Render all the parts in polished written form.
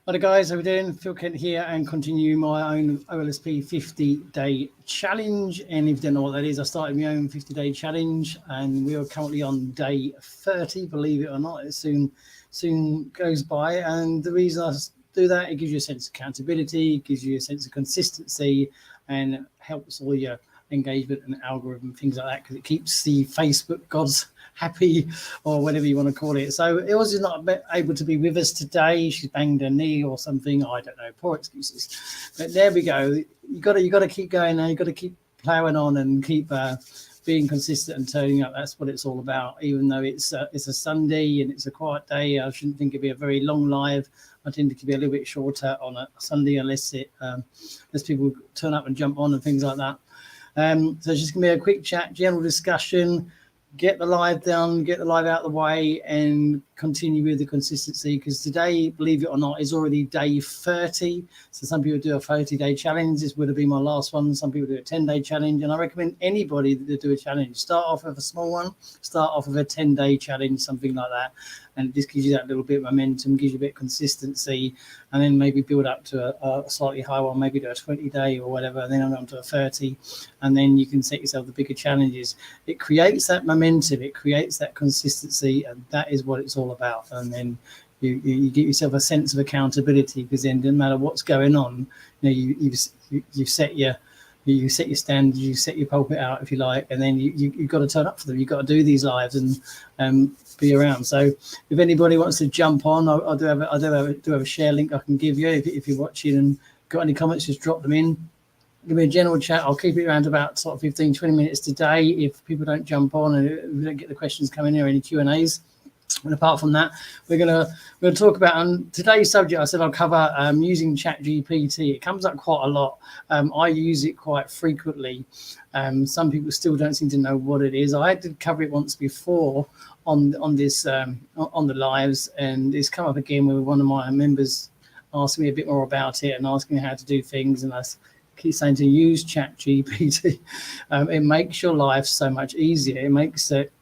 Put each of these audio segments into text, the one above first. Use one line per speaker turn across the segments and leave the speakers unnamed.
Hi guys, how we doing? Phil Kent here and continue my own OLSP 50-day challenge. And if you don't know what that is, I started my own 50-day challenge and we are currently on day 30, believe it or not. It soon goes by. And the reason I do that, it gives you a sense of accountability, it gives you a sense of consistency and helps all your engagement and algorithm, things like that, because it keeps the Facebook gods happy or whatever you want to call it. So it was not able to be with us today. She's banged her knee or something. I don't know. Poor excuses. But there we go. You got to keep going now. You got to keep plowing on and keep being consistent and turning up. That's what it's all about. Even though it's a Sunday and it's a quiet day, I shouldn't think it'd be a very long live. I tend to be a little bit shorter on a Sunday unless people turn up and jump on and things like that. So it's just gonna be a quick chat, general discussion. Get the live done, get the live out of the way, and continue with the consistency. Because today, believe it or not, is already day 30. So some people do a 30-day challenge. This would have been my last one. Some people do a 10-day challenge, and I recommend anybody that do a challenge. Start off with a small one. Start off with a 10-day challenge, something like that, and it just gives you that little bit of momentum, gives you a bit of consistency, and then maybe build up to a slightly higher one, maybe do a 20-day or whatever, and then on to a 30, and then you can set yourself the bigger challenges. It creates that momentum, it creates that consistency, and that is what it's all about. And then you get yourself a sense of accountability, because then no matter what's going on, you set your standards, you set your pulpit out, if you like, and then you've got to turn up for them. You've got to do these lives and be around. So if anybody wants to jump on, I do have a share link I can give you if you're watching and got any comments, just drop them in. Give me a general chat. I'll keep it around about sort of 15-20 minutes today if people don't jump on and we don't get the questions coming in or any Q&As. And apart from that, we're gonna talk about today's subject. I said I'll cover using ChatGPT. It comes up quite a lot. I use it quite frequently. Some people still don't seem to know what it is. I did cover it once before on the lives, and it's come up again with one of my members asking me a bit more about it and asking me how to do things, and I keep saying to use ChatGPT. It makes your life so much easier. It makes it,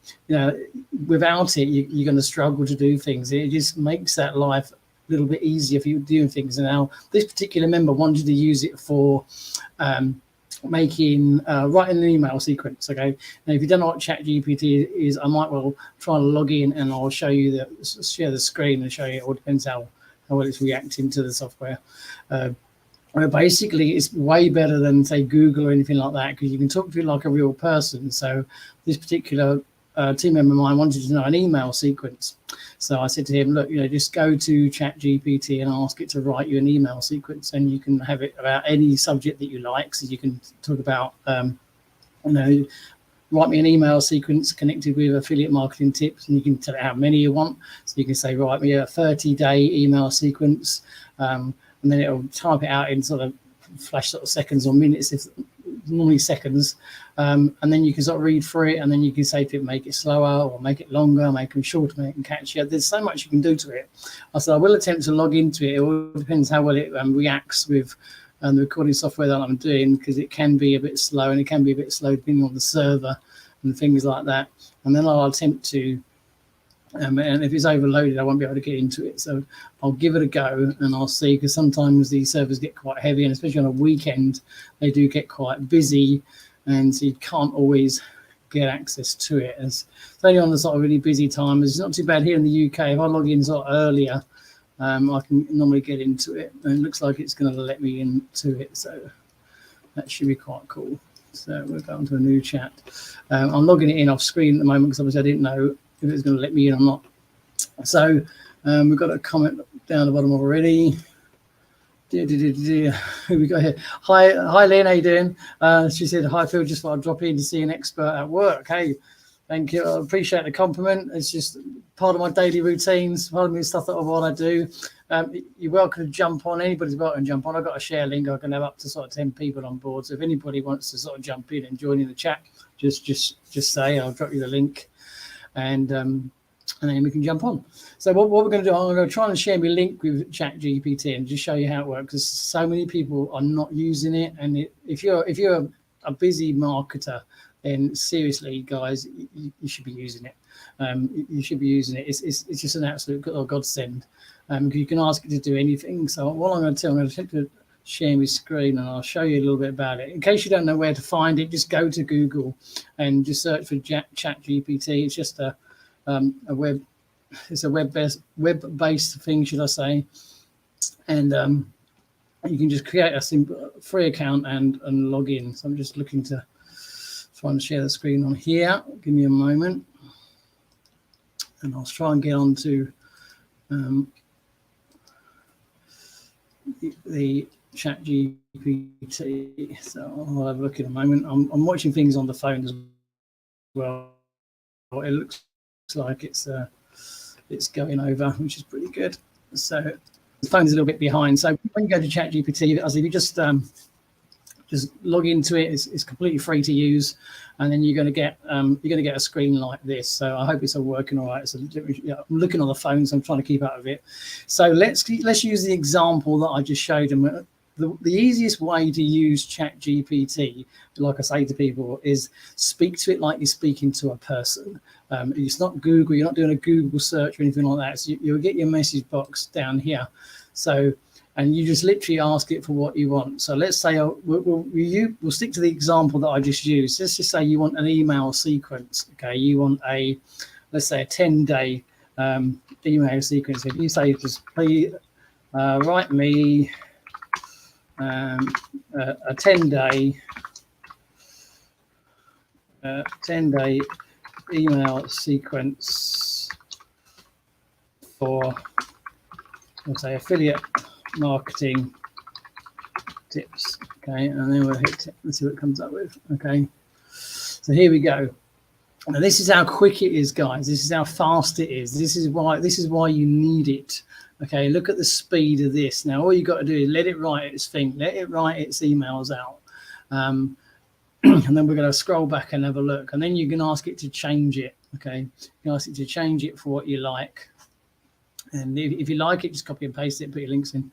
without it, you're going to struggle to do things. It just makes that life a little bit easier for you doing things. And now this particular member wanted to use it for writing an email sequence. Okay, now if you don't know what ChatGPT is, I might well try and log in and I'll show you share the screen and show you. It all depends how well it's reacting to the software. Basically, it's way better than, say, Google or anything like that, because you can talk to it like a real person. So this particular team member of mine wanted to know an email sequence. So I said to him, look, just go to ChatGPT and ask it to write you an email sequence, and you can have it about any subject that you like. So you can talk about, write me an email sequence connected with affiliate marketing tips, and you can tell it how many you want. So you can say, write me a 30-day email sequence. And then it'll type it out in sort of flash sort of seconds or minutes, if normally seconds. And then you can sort of read through it, and then you can say to it, make it slower or make it longer, make them shorter, make them catchier. There's so much you can do to it. I said I will attempt to log into it. It all depends how well it reacts with the recording software that I'm doing, because it can be a bit slow, and it can be a bit slow depending on the server and things like that. And then I'll attempt to, and if it's overloaded, I won't be able to get into it. So I'll give it a go and I'll see, because sometimes these servers get quite heavy, and especially on a weekend, they do get quite busy, and so you can't always get access to it. It's only on the sort of really busy time. It's not too bad here in the UK. If I log in sort of earlier, I can normally get into it, and it looks like it's going to let me into it. So that should be quite cool. So we'll go on to a new chat. I'm logging it in off screen at the moment, because obviously I didn't know if it's going to let me in or not. So we've got a comment down the bottom already. Who we got here? Hi Lynn, how you doing? She said, hi Phil, just thought I'd drop in to see an expert at work. Hey, thank you. I appreciate the compliment. It's just part of my daily routines, part of the stuff that I want to do. You're welcome to jump on. Anybody's welcome to jump on. I've got a share link. I can have up to sort of 10 people on board. So if anybody wants to sort of jump in and join in the chat, just say, I'll drop you the link. And then we can jump on. So what we're going to do, I'm going to try and share my link with ChatGPT and just show you how it works, because so many people are not using it. And if you're a busy marketer, then seriously, guys, you should be using it. You should be using it. It's just an absolute godsend. You can ask it to do anything. So what I'm going to do, I'm going to attempt to share my screen and I'll show you a little bit about it. In case you don't know where to find it, just go to Google and just search for ChatGPT. It's just a web-based thing, should I say? And you can just create a simple free account and log in. So I'm just looking to try and share the screen on here. Give me a moment, and I'll try and get on to the ChatGPT. So I'll have a look in a moment. I'm watching things on the phone as well. It looks like it's going over, which is pretty good. So the phone's a little bit behind. So when you go to ChatGPT, as if you just log into it, it's completely free to use, and then you're going to get a screen like this. So I hope it's all working all right. So I'm looking on the phone, so I'm trying to keep out of it. So let's use the example that I just showed them. The easiest way to use ChatGPT, like I say to people, is speak to it like you're speaking to a person. It's not Google. You're not doing a Google search or anything like that. So you'll get your message box down here. So, and you just literally ask it for what you want. So let's say we'll stick to the example that I just used. Let's just say you want an email sequence. Okay, you want let's say a 10-day email sequence. If you say just please write me a 10-day email sequence for, let's say, affiliate marketing tips. Okay, and then we'll hit it. Let's see what it comes up with. Okay, so here we go. Now this is how quick it is, guys. This is how fast it is. This is why you need it. Okay, look at the speed of this. Now all you got to do is let it write its thing, let it write its emails out, and then we're going to scroll back and have a look, and then you can ask it to change it. Okay, you can ask it to change it for what you like, and if you like it, just copy and paste it, put your links in.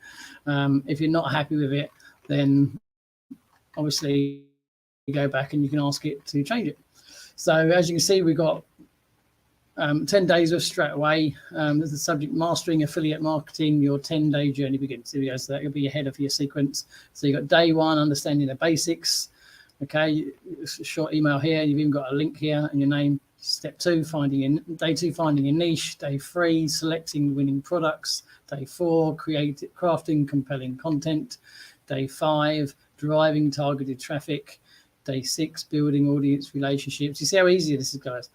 If you're not happy with it, then obviously you go back and you can ask it to change it. So as you can see, we've got 10 days of straight away. There's the subject: mastering affiliate marketing, your 10-day journey begins. Here we go. So that will be ahead of your sequence. So you've got day one, understanding the basics. Okay, it's a short email here. You've even got a link here and your name. Step two, day two, finding your niche. Day three, selecting winning products. Day four, crafting compelling content. Day five, driving targeted traffic. Day six, building audience relationships. You see how easy this is, guys.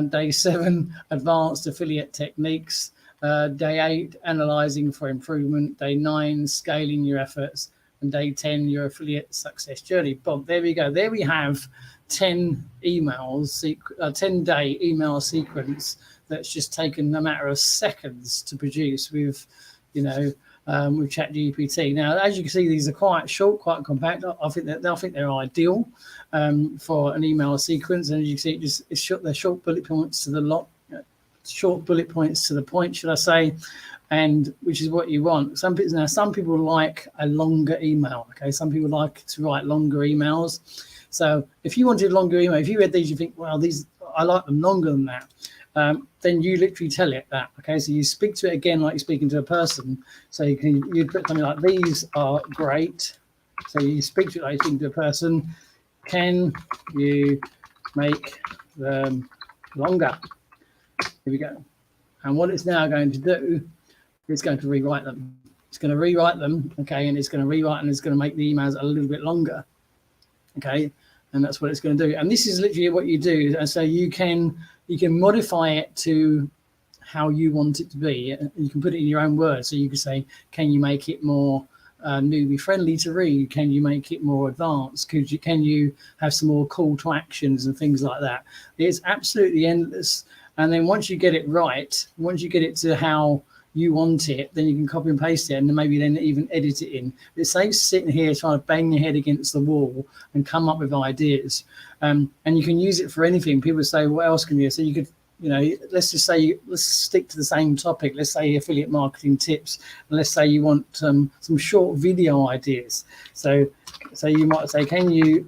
Day seven, advanced affiliate techniques. Day eight, analyzing for improvement. Day nine, scaling your efforts. And day 10, your affiliate success journey. Boom, there we go. There we have 10 emails, 10-day email sequence that's just taken a matter of seconds to produce with, with ChatGPT. Now, as you can see, these are quite short, quite compact. I think they're ideal for an email sequence. And as you can see, they're short bullet points to the point, should I say? And which is what you want. Some people like a longer email. Okay, some people like to write longer emails. So if you wanted longer email, if you read these, you think, well, I like them longer than that. Then you literally tell it that. Okay, so you speak to it again like you're speaking to a person. So you put something like, these are great. So you speak to it like you're speaking to a person. Can you make them longer? Here we go. And what it's now going to do, it's going to rewrite them. It's going to rewrite them, okay, and it's going to rewrite and it's going to make the emails a little bit longer, okay, and that's what it's going to do. And this is literally what you do. And so you can modify it to how you want it to be. You can put it in your own words. So you can say, can you make it more newbie friendly to read? Can you make it more advanced? Can you have some more call to actions and things like that? It's absolutely endless. And then once you get it right, once you get it to how you want it, then you can copy and paste it, and then maybe even edit it in. It saves sitting here trying to bang your head against the wall and come up with ideas. And you can use it for anything. People say, what else can you? So you could, let's stick to the same topic. Let's say affiliate marketing tips, and let's say you want some short video ideas. So you might say, can you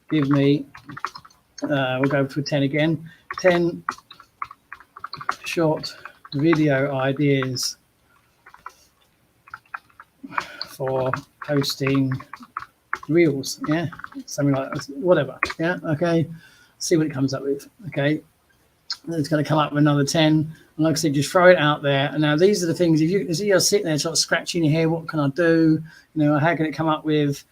give me, we'll go for 10 again, 10 short video ideas for posting reels, yeah, something like that, whatever, yeah, okay, see what it comes up with, okay. And it's going to come up with another 10, and like I said, just throw it out there. And now these are the things, if you're sitting there sort of scratching your head, what can I do, how can it come up with,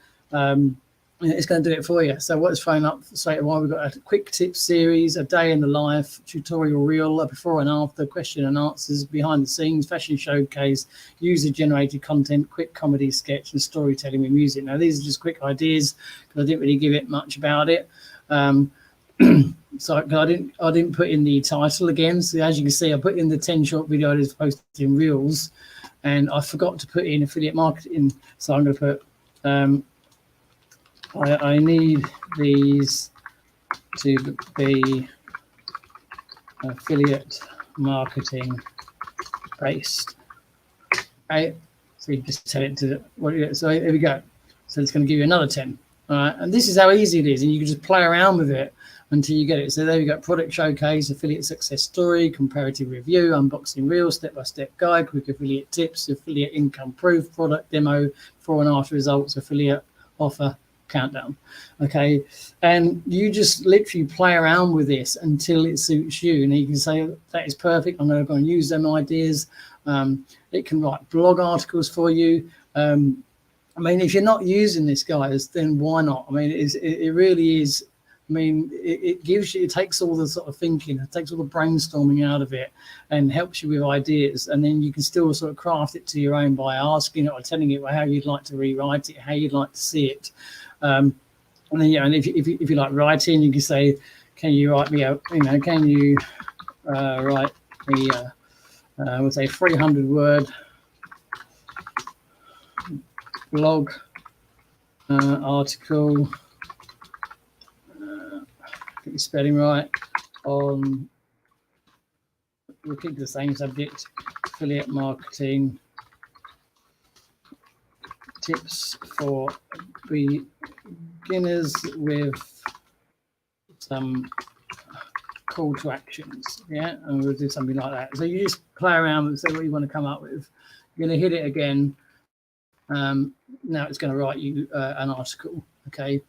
it's going to do it for you. So what's thrown up straight away, we've got a quick tips series, a day in the life, tutorial reel, a before and after, question and answers, behind the scenes, fashion showcase, user generated content, quick comedy sketch, and storytelling with music. Now these are just quick ideas because I didn't really give it much about it. So I didn't put in the title again. So as you can see, I put in the 10 short video ideas posted in reels, and I forgot to put in affiliate marketing. So I'm going to put I need these to be affiliate marketing based. Okay, so you just tell it to so there we go. So it's going to give you another 10. All right, and this is how easy it is, and you can just play around with it until you get it. So there we go: product showcase, affiliate success story, comparative review, unboxing reel, step-by-step guide, quick affiliate tips, affiliate income proof, product demo, before and after results, affiliate offer countdown. Okay, and you just literally play around with this until it suits you, and you can say that is perfect, I'm going to go and use them ideas. It can write blog articles for you. I mean, if you're not using this, guys, then why not? I mean, it really is. I mean, it gives you, it takes all the sort of thinking, it takes all the brainstorming out of it and helps you with ideas. And then you can still sort of craft it to your own by asking it or telling it how you'd like to rewrite it, how you'd like to see it. And then, yeah, and if you like writing, you can say, can you write me a, can you write me, we'll say 300 word blog article, get the spelling right, on, we'll keep the same subject, affiliate marketing tips for beginners with some call to actions, yeah, and we'll do something like that. So you just play around and say what you want to come up with. You're going to hit it again. Now it's going to write you an article, okay,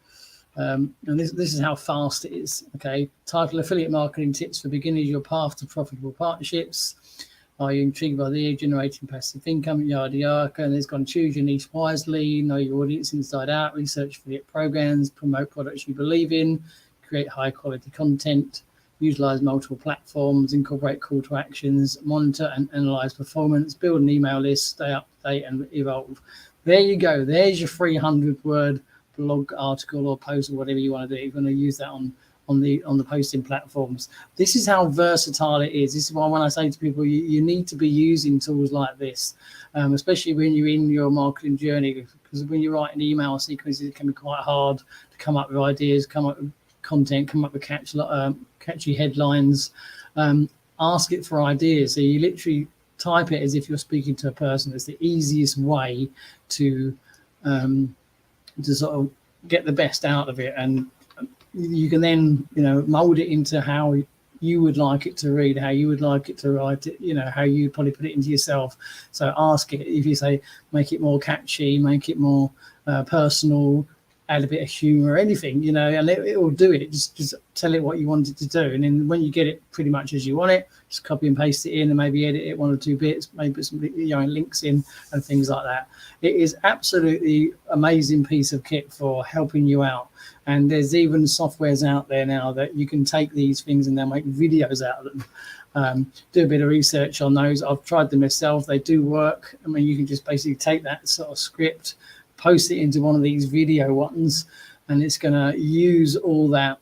and this is how fast it is, okay. Title: affiliate marketing tips for beginners, your path to profitable partnerships. Are you intrigued by the generating passive income, yada yada? And it's going to choose your niche wisely, know your audience inside out, research affiliate programs, promote products you believe in, create high quality content, utilize multiple platforms, incorporate call to actions, monitor and analyze performance, build an email list, stay up to date and evolve. There you go. There's your 300 word blog article or post or whatever you want to do. You're going to use that on the posting platforms. This is how versatile it is. This is why when I say to people, you need to be using tools like this, especially when you're in your marketing journey, because when you write an email sequences, it can be quite hard to come up with ideas, come up with content, come up with catchy headlines, ask it for ideas. So you literally type it as if you're speaking to a person. It's the easiest way to sort of get the best out of it, and you can then mold it into how you would like it to read, how you would like it to write it, how you probably put it into yourself. So ask it. If you say make it more catchy, make it more personal, add a bit of humor, anything, and it will do it. Just tell it what you want it to do, and then when you get it pretty much as you want it, just copy and paste it in, and maybe edit it 1 or 2 bits, maybe put some links in and things like that. It is absolutely amazing piece of kit for helping you out. And there's even softwares out there now that you can take these things and they'll make videos out of them. Do a bit of research on those. I've tried them myself. They do work. I mean, you can just basically take that sort of script, post it into one of these video ones, and it's going to use all that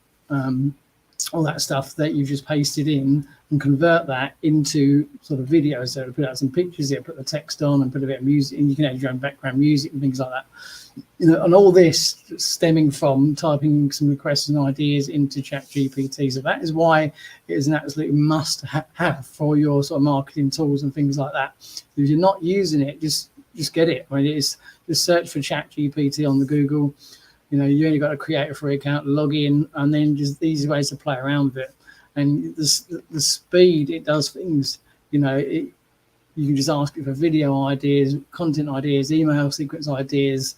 stuff that you've just pasted in and convert that into sort of videos. So put out some pictures here, put the text on, and put a bit of music, and you can add your own background music and things like that. And all this stemming from typing some requests and ideas into ChatGPT. So that is why it is an absolute must-have for your sort of marketing tools and things like that. If you're not using it, just get it. I mean, it's just search for ChatGPT on the Google. You only got to create a free account, log in, and then just easy ways to play around with it. And the speed it does things, You can just ask it for video ideas, content ideas, email sequence ideas,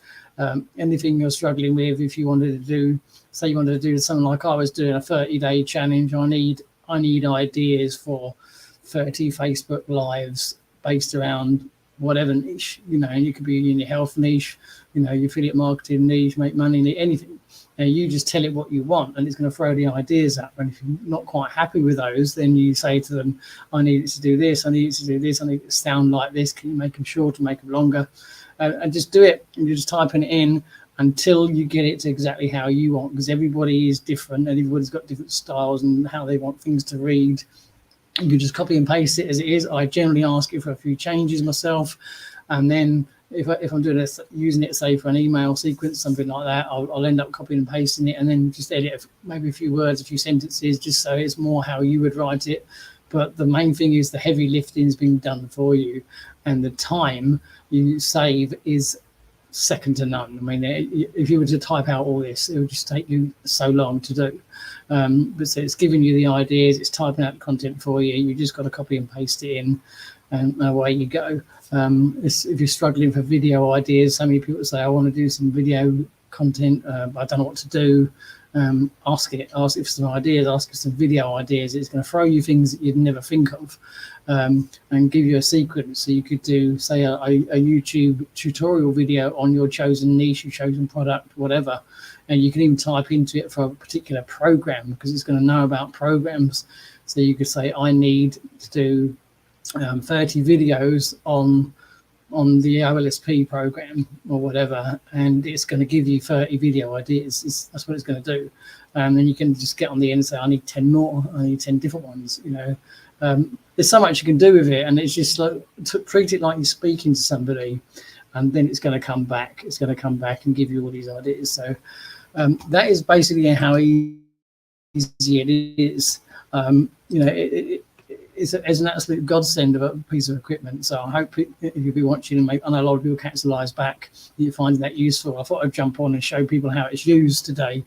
anything you're struggling with. If you wanted to do, say you wanted to do something like I was doing, a 30-day challenge, I need ideas for 30 Facebook lives based around whatever niche, and you could be in your health niche, your affiliate marketing niche, make money, anything. And you just tell it what you want, and it's going to throw the ideas up. And if you're not quite happy with those, then you say to them, I need it to do this, I need it to do this, I need it to sound like this. Can you make them shorter, make them longer? And just do it. And you're just typing it in until you get it to exactly how you want, because everybody is different and everybody's got different styles and how they want things to read. You can just copy and paste it as it is. I generally ask it for a few changes myself, and then if I'm doing this, using it, say, for an email sequence, something like that, I'll end up copying and pasting it, and then just edit maybe a few words, a few sentences, just so it's more how you would write it. But the main thing is the heavy lifting is being done for you, and the time you save is second to none. I mean, if you were to type out all this, it would just take you so long to do. But so it's giving you the ideas, it's typing out the content for you. You just got to copy and paste it in, and away you go. If you're struggling for video ideas, so many people say, I want to do some video content, but I don't know what to do. Ask it for some ideas, ask it some video ideas. It's going to throw you things that you'd never think of, and give you a sequence. So you could do, say, a YouTube tutorial video on your chosen niche, your chosen product, whatever. And you can even type into it for a particular program, because it's going to know about programs. So you could say, I need to do 30 videos on the OLSP program or whatever, and it's going to give you 30 video ideas. That's what it's going to do. And then you can just get on the end and say, I need 10 more, I need 10 different ones. There's so much you can do with it, and it's just like, treat it like you're speaking to somebody, and then it's going to come back. It's going to come back and give you all these ideas. So that is basically how easy it is. It's an absolute godsend of a piece of equipment. So I hope if you'll be watching, and I know a lot of people catch the lives back, you're finding that useful. I thought I'd jump on and show people how it's used today,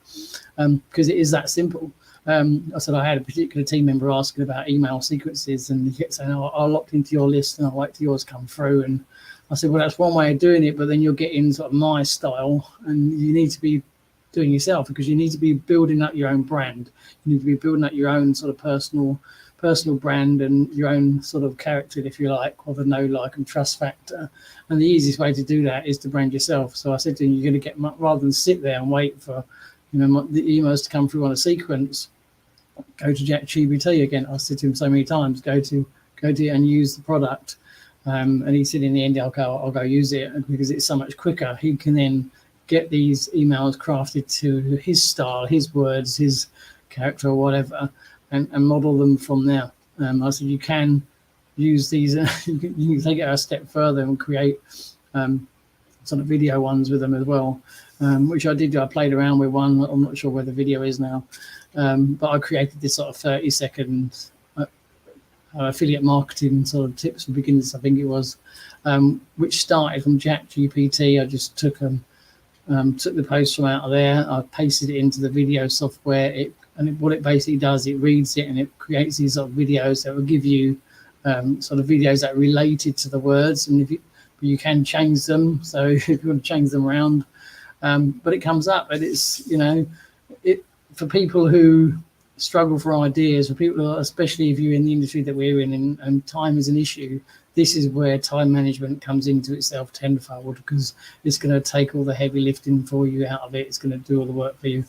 because it is that simple. I said I had a particular team member asking about email sequences, and he kept saying, I'll lock into your list and I'll wait till yours come through. And I said, well, that's one way of doing it, but then you're getting sort of my style, and you need to be doing yourself, because you need to be building up your own brand. You need to be building up your own sort of personal brand and your own sort of character, if you like, with a know, like, and trust factor. And the easiest way to do that is to brand yourself. So I said to him, you're going to get, rather than sit there and wait for the emails to come through on a sequence, go to ChatGPT again. I said to him so many times, go to and use the product. And he said in the end, I'll go use it, because it's so much quicker. He can then get these emails crafted to his style, his words, his character, or whatever, and model them from there. I said you can use these, you can take it a step further and create sort of video ones with them as well, which I did do. I played around with one. I'm not sure where the video is now, but I created this sort of 30-second affiliate marketing sort of tips for beginners, I think it was, which started from ChatGPT. I just took the post from out of there, I pasted it into the video software, what it basically does, it reads it and it creates these sort of videos that will give you sort of videos that are related to the words, and you can change them. So if you want to change them around, but it comes up, and it's, for people who struggle for ideas, for people, especially if you're in the industry that we're in, and time is an issue, this is where time management comes into itself tenfold, because it's going to take all the heavy lifting for you out of it. It's going to do all the work for you.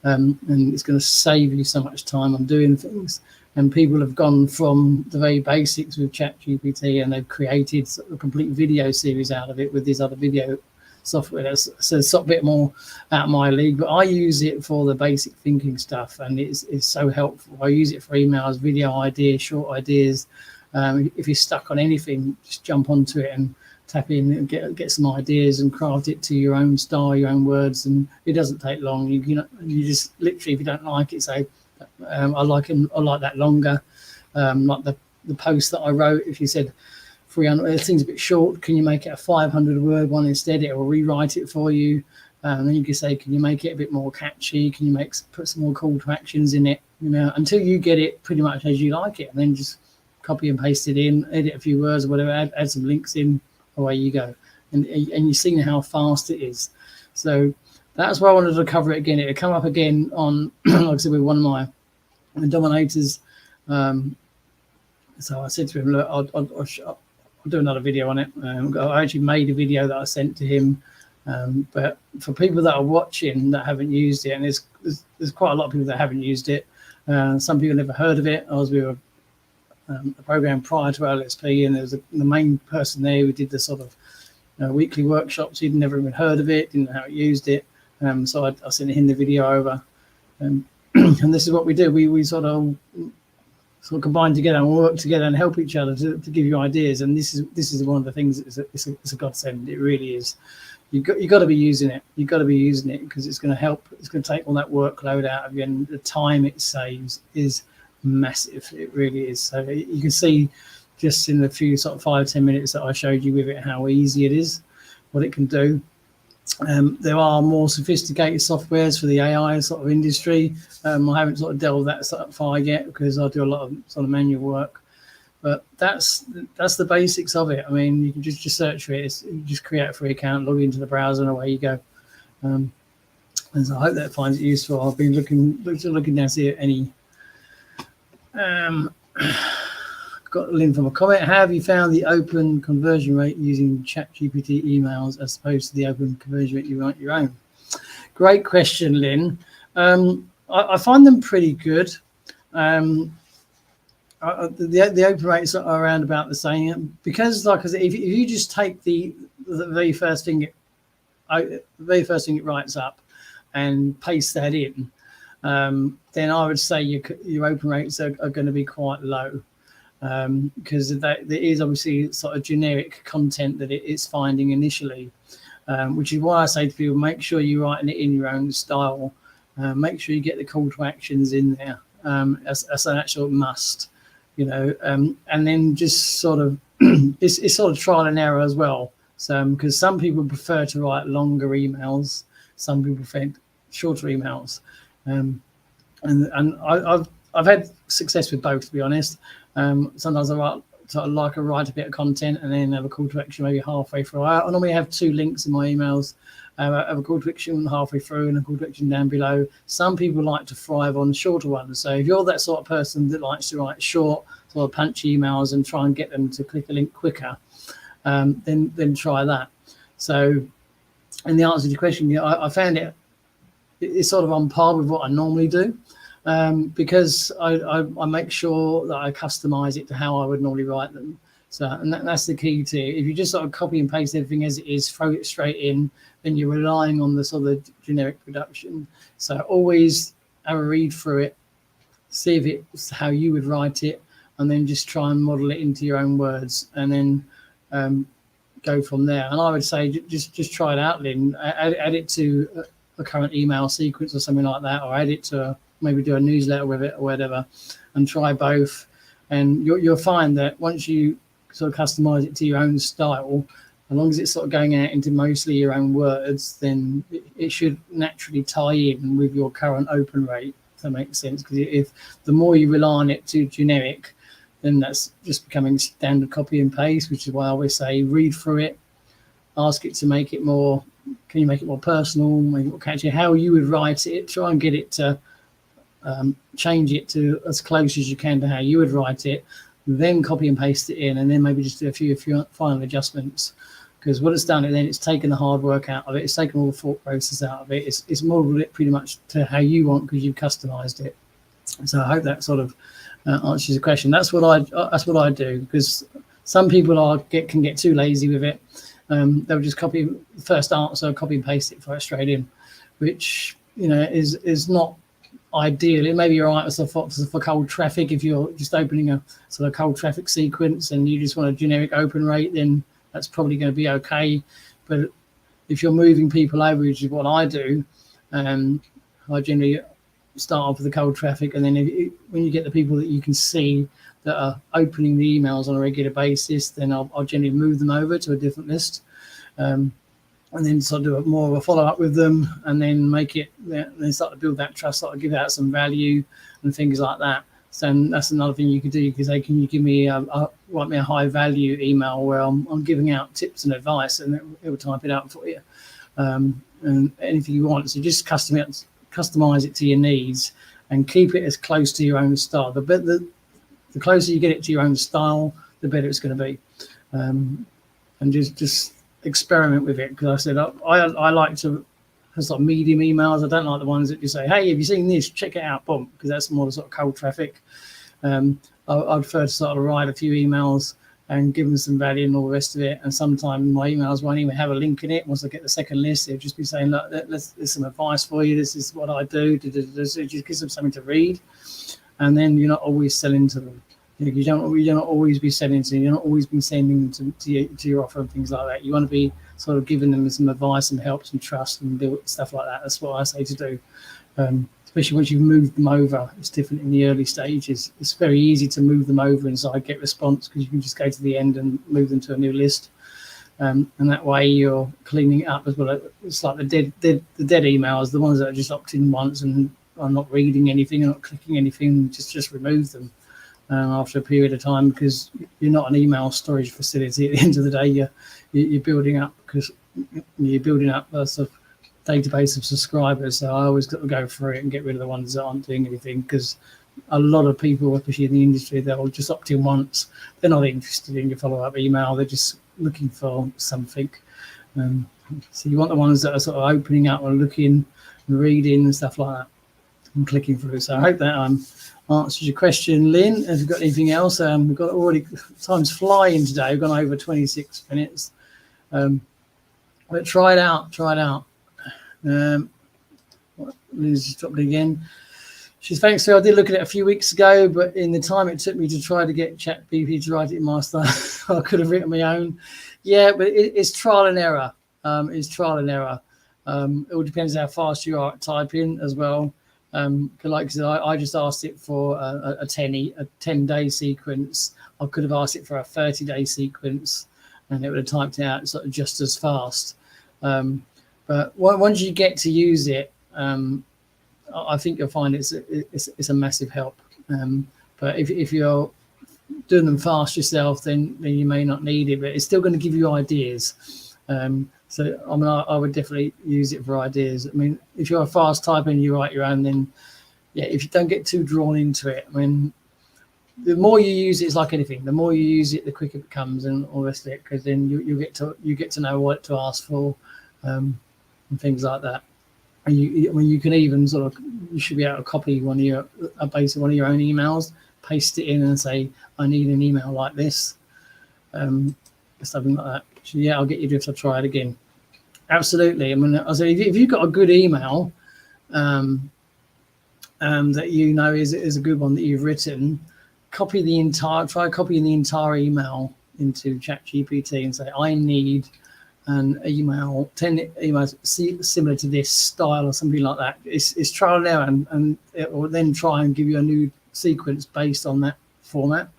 And it's going to save you so much time on doing things. And people have gone from the very basics with ChatGPT, and they've created a complete video series out of it with this other video software. That's a bit more out of my league, but I use it for the basic thinking stuff, and it's so helpful. I use it for emails, video ideas, short ideas. If you're stuck on anything, just jump onto it and tap in and get some ideas and craft it to your own style, your own words, and it doesn't take long. You just literally, if you don't like it, say, I like that longer. Like the post that I wrote, if you said 300, it seems a bit short, can you make it a 500-word one instead? It will rewrite it for you. And then you can say, can you make it a bit more catchy? Can you put some more call to actions in it? Until you get it pretty much as you like it, and then just copy and paste it in, edit a few words or whatever, add some links in, away you go. And you've seen how fast it is. So that's why I wanted to cover it again. It'll come up again on, like I said, with one of my dominators. So I said to him, look, I'll do another video on it. I actually made a video that I sent to him. But for people that are watching that haven't used it, and there's quite a lot of people that haven't used it. Some people never heard of it. I was with a program prior to OLSP, and there was the main person there who did the sort of weekly workshops. He'd never even heard of it, didn't know how it used it. So I sent him the video over. And this is what we do. We sort of combine together and work together and help each other to give you ideas. And this is one of the things. It's a godsend. It really is. You got to be using it. You've got to be using it because it's going to help. It's going to take all that workload out of you, and the time it saves is massive. It really is. So you can see just in the few sort of 5-10 minutes that I showed you with it how easy it is, what it can do. There are more sophisticated softwares for the AI sort of industry. I haven't sort of delved that sort of far yet because I do a lot of sort of manual work. But that's the basics of it. I mean, you can just search for it. You just create a free account, log into the browser, and away you go. And so I hope that finds it useful. I've been looking down to see any. Got a link from a comment. How have you found the open conversion rate using ChatGPT emails as opposed to the open conversion rate you write your own? Great question, Lynn. I find them pretty good. The open rates are around about the same because, like I said, if you just take the very first thing it writes up and paste that in, then I would say your open rates are going to be quite low because there is obviously sort of generic content that it's finding initially, which is why I say to people, make sure you're writing it in your own style. Make sure you get the call to actions in there as an actual must. And then just sort of it's sort of trial and error as well. So because some people prefer to write longer emails, some people prefer shorter emails, and I've had success with both, to be honest. Sometimes I write a bit of content and then have a call to action maybe halfway through. I normally have 2 links in my emails. I have a call to action halfway through and a call to action down below. Some people like to thrive on shorter ones. So if you're that sort of person that likes to write short, sort of punchy emails and try and get them to click a link quicker, then try that. So, and the answer to your question, I found it's sort of on par with what I normally do, because I make sure that I customize it to how I would normally write them. So, and that's the key to it. If you just sort of copy and paste everything as it is, throw it straight in, then you're relying on the sort of generic production. So always have a read through it, see if it's how you would write it, and then just try and model it into your own words, and then go from there. And I would say just try it out, Lynn. Add it to a current email sequence or something like that, or add it to maybe do a newsletter with it or whatever, and try both. And you'll find that once you sort of customize it to your own style, as long as it's sort of going out into mostly your own words, then it should naturally tie in with your current open rate, if that makes sense. Because if the more you rely on it to generic, then that's just becoming standard copy and paste, which is why I always say read through it, ask it to make it more, can you make it more personal, make it more catchy, how you would write it, try and get it to change it to as close as you can to how you would write it, then copy and paste it in, and then maybe just do a few final adjustments. Because what it's done, and then it's taken the hard work out of it, it's taken all the thought process out of it, it's modeled it pretty much to how you want because you've customized it. So I hope that sort of answers your question. That's what I do, because some people can get too lazy with it. They'll just copy the first answer, copy and paste it, throw it straight in, which is not ideal. It may be all right for cold traffic. If you're just opening a sort of cold traffic sequence and you just want a generic open rate, then that's probably going to be okay. But if you're moving people over, which is what I do, I generally start off with the cold traffic, and then when you get the people that you can see that are opening the emails on a regular basis, then I'll generally move them over to a different list, and then sort of do more of a follow-up with them, and then then start to build that trust, sort of give out some value and things like that. So that's another thing you could do. You could say, can you give me write me a high value email where I'm giving out tips and advice, and it will type it out for you. And anything you want. So just customize it to your needs and keep it as close to your own style. The closer you get it to your own style, the better it's going to be. And just experiment with it, because I said I like to have sort of medium emails. I don't like the ones that you say, hey, have you seen this? Check it out, boom, because that's more sort of cold traffic. I prefer to sort of write a few emails and give them some value and all the rest of it. And sometimes my emails won't even have a link in it. Once I get the second list, it'll just be saying, look, there's some advice for you. This is what I do. It just gives them something to read. And then you're not always selling to them. You don't always be selling to them. You're not always be sending them to your offer and things like that. You want to be sort of giving them some advice and help and trust and build stuff like that. That's what I say to do. Especially once you've moved them over. It's different in the early stages. It's very easy to move them over inside Get Response, because you can just go to the end and move them to a new list. And that way you're cleaning it up as well. It's like the dead emails, the ones that are just opted in once and are not reading anything and not clicking anything, just remove them after a period of time, because you're not an email storage facility. At the end of the day, you're building up, because you're building up a sort of database of subscribers. So I always got to go through it and get rid of the ones that aren't doing anything, because a lot of people, especially in the industry, they'll just opt in once. They're not interested in your follow-up email. They're just looking for something. So you want the ones that are sort of opening up and looking and reading and stuff like that and clicking through. So I hope that answers your question, Lynn. Have you got anything else? We've got already, time's flying today. We've gone over 26 minutes. But try it out. Liz just dropped it again. She's thanks to, I did look at it a few weeks ago, but in the time it took me to try to get ChatGPT to write it in my style, I could have written my own. Yeah, but it's trial and error. It's trial and error. It all depends how fast you are at typing as well. Like I said, I just asked it for a 10-day sequence. I could have asked it for a 30-day sequence, and it would have typed it out sort of just as fast. But once you get to use it, I think you'll find it's a massive help. But if you're doing them fast yourself, then you may not need it, but it's still going to give you ideas. So I mean, I would definitely use it for ideas. I mean, if you're a fast typer and you write your own, then yeah, if you don't get too drawn into it, I mean, the more you use it, it's like anything. The more you use it, the quicker it becomes, and all the rest of it. Because then you get to know what to ask for, and things like that. And you can even sort of, you should be able to copy a base of one of your own emails, paste it in, and say, I need an email like this, something like that. So yeah, I'll get you to try it again. Absolutely. I mean, I say if you've got a good email that you know is a good one that you've written, try copying the entire email into ChatGPT and say, I need an email, 10 emails similar to this style or something like that. It's trial and error, and it will then try and give you a new sequence based on that format.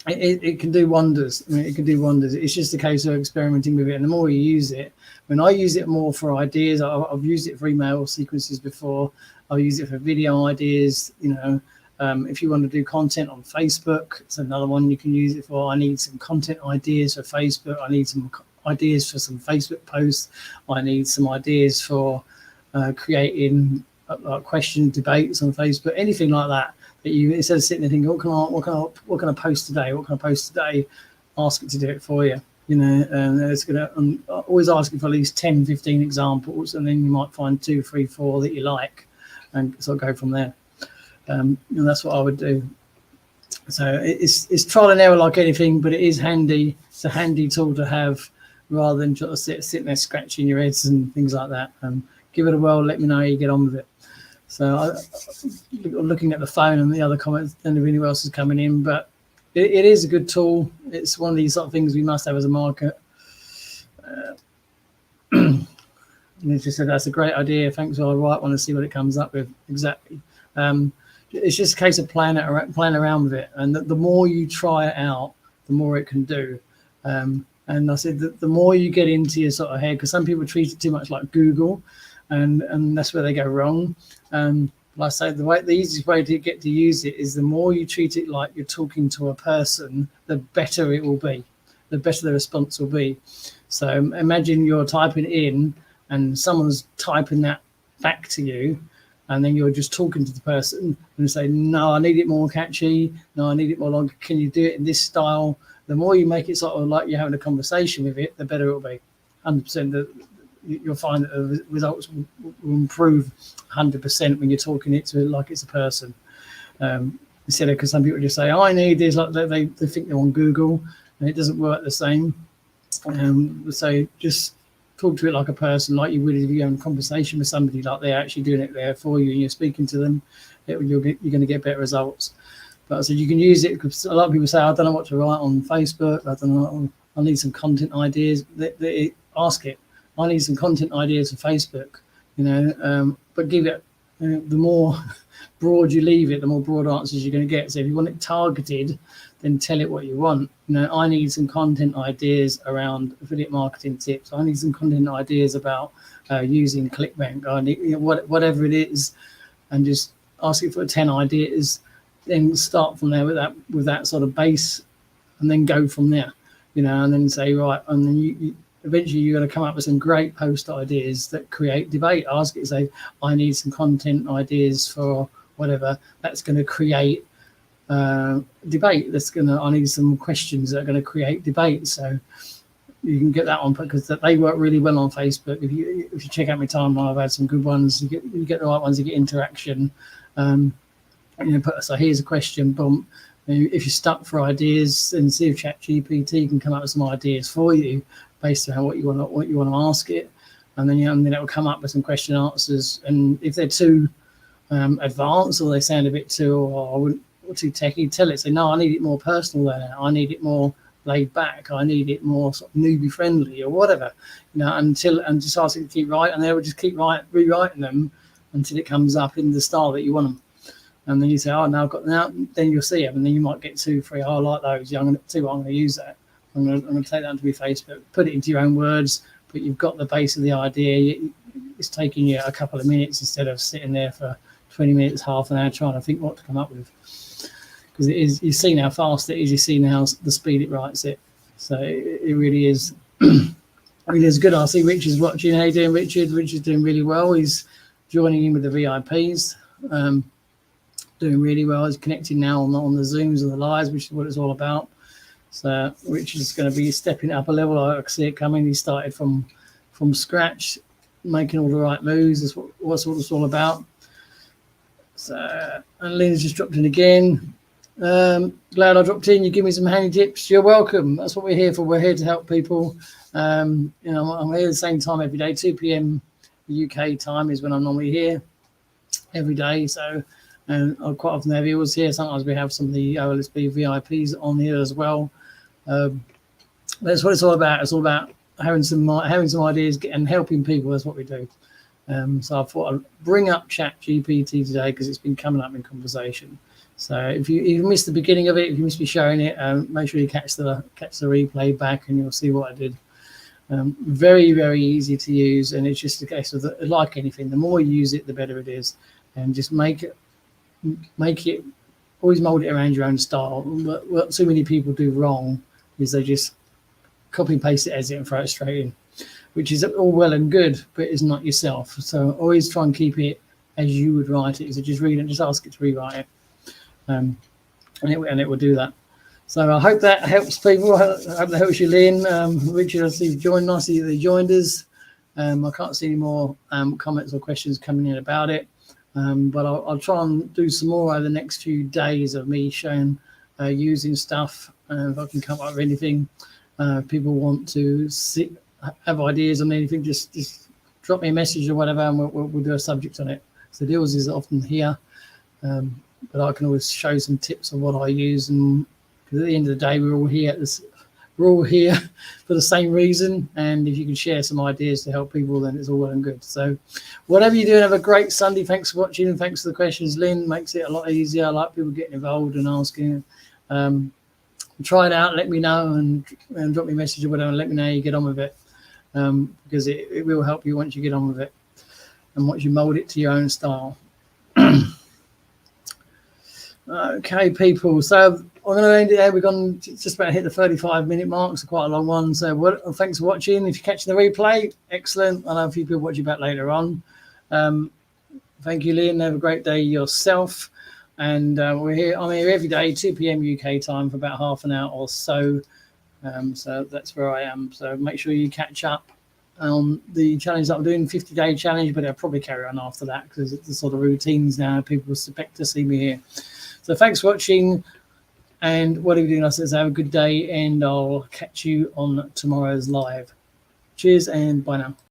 It can do wonders. I mean, it can do wonders. It's just a case of experimenting with it. And the more you use it, when I use it more for ideas, I've used it for email sequences before. I'll use it for video ideas. You know, if you want to do content on Facebook, it's another one you can use it for. I need some content ideas for Facebook. I need some ideas for some Facebook posts. I need some ideas for creating question debates on Facebook, anything like that. That you, instead of sitting there thinking, what can I post today? What can I post today? Ask it to do it for you. You know, and it's gonna always ask you for at least 10, 15 examples, and then you might find 2, 3, 4 that you like, and sort of go from there. And that's what I would do. So it's trial and error like anything, but it is handy. It's a handy tool to have, rather than just sitting there scratching your heads and things like that. Give it a whirl. Let me know how you get on with it. So looking at the phone and the other comments, and if anyone else is coming in, but it is a good tool. It's one of these sort of things we must have as a market. And he just said, that's a great idea. Thanks. I'll write one and see what it comes up with. Exactly. It's just a case of playing around with it. And the more you try it out, the more it can do. And I said that the more you get into your sort of head, because some people treat it too much like Google, and that's where they go wrong. But Like I say, the easiest way to get to use it is the more you treat it like you're talking to a person, the better it will be, the better the response will be. So imagine you're typing in and someone's typing that back to you, and then you're just talking to the person and say, no, I need it more catchy. No, I need it more longer. Can you do it in this style? The more you make it sort of like you're having a conversation with it, the better it'll be. 100%. You'll find that the results will improve 100% when you're talking it to it like it's a person. Instead of, because some people just say, I need this, like they think they're on Google, and it doesn't work the same. So just talk to it like a person, like you would if you're having a conversation with somebody, like they're actually doing it there for you and you're speaking to them. You're going to get better results. But I said you can use it because a lot of people say, I don't know what to write on Facebook. I don't know. I need some content ideas. Ask it. I need some content ideas for Facebook, but give it, the more broad you leave it, the more broad answers you're going to get. So if you want it targeted, then tell it what you want. I need some content ideas around affiliate marketing tips. I need some content ideas about using ClickBank. I need whatever it is, and just ask it for 10 ideas. Then start from there with that sort of base, and then go from there. And then say right, and then you eventually you're going to come up with some great post ideas that create debate. Ask it, say, I need some content ideas for whatever. That's going to create debate. I need some questions that are going to create debate. So you can get that on, because they work really well on Facebook. If you check out my timeline, I've had some good ones. You get the right ones. You get interaction. So here's a question. Boom. If you're stuck for ideas, then see if ChatGPT can come up with some ideas for you based on what you want to ask it, and then it will come up with some question answers. And if they're too advanced or they sound a bit too too techy, tell it. Say, no, I need it more personal than that. I need it more laid back. I need it more sort of newbie friendly or whatever. And just ask it to keep writing, and they will just keep rewriting them until it comes up in the style that you want them. And then you say, oh, now I've got now. Then you'll see them, and then you might get 2, 3. Oh, I like those. Yeah, I'm going to use that. I'm going to take that onto my Facebook, put it into your own words, but you've got the base of the idea. It's taking you a couple of minutes instead of sitting there for 20 minutes, half an hour trying to think what to come up with. Because you've seen how fast it is, you've seen how the speed it writes it. So it really is. Really is good. I see Richard's watching. How you doing, Richard? Richard's doing really well. He's joining in with the VIPs. Doing really well. He's connecting now on the Zooms and the lives, which is what it's all about. So Richard's going to be stepping up a level. I can see it coming. He started from scratch, making all the right moves. That's what it's all about. So, and Lynn's just dropped in again. Glad I dropped in. You give me some handy tips. You're welcome. That's what we're here for. We're here to help people. I'm here at the same time every day. 2 p.m. UK time is when I'm normally here every day. So, and I quite often have viewers here. Sometimes we have some of the OLSP VIPs on here as well. That's what it's all about. It's all about having some ideas and helping people. That's what we do. So I thought I'd bring up ChatGPT today because it's been coming up in conversation. So if you missed the beginning of it, if you missed me showing it, make sure you catch the replay back, and you'll see what I did. Very, very easy to use, and it's just a case of like anything, the more you use it, the better it is, and just make it always mold it around your own style. What so many people do wrong is they just copy and paste it as it and throw it straight in, which is all well and good, but it's not yourself. So always try and keep it as you would write it. So just read it and just ask it to rewrite it, and it will do that. So I hope that helps people. I hope that helps you, Lynn. Richard, I see you've joined. Nice that they joined us. I can't see any more comments or questions coming in about it. But I'll try and do some more over the next few days of me showing using stuff. If I can come up with anything, people want to have ideas on anything, just drop me a message or whatever, and we'll do a subject on it. So deals is often here, but I can always show some tips on what I use, and because at the end of the day, we're all here for the same reason, and if you can share some ideas to help people, then it's all well and good. So whatever you're doing, have a great Sunday. Thanks for watching, and thanks for the questions. Lynn makes it a lot easier. I like people getting involved and asking. Try it out, let me know, and drop me a message or whatever, and let me know how you get on with it, because it will help you once you get on with it and once you mold it to your own style. Okay, people. So I'm going to end it there. We've gone just about hit the 35-minute mark, so quite a long one. So thanks for watching. If you're catching the replay, excellent. I know a few people watch you back later on. Thank you, Lynn. Have a great day yourself. And I'm here every day, 2 p.m. UK time for about half an hour or so. So that's where I am. So make sure you catch up on the challenge that I'm doing, 50-day challenge, but I'll probably carry on after that because it's the sort of routines now. People expect to see me here. So thanks for watching. And what are we doing? I said, have a good day, and I'll catch you on tomorrow's live. Cheers and bye now.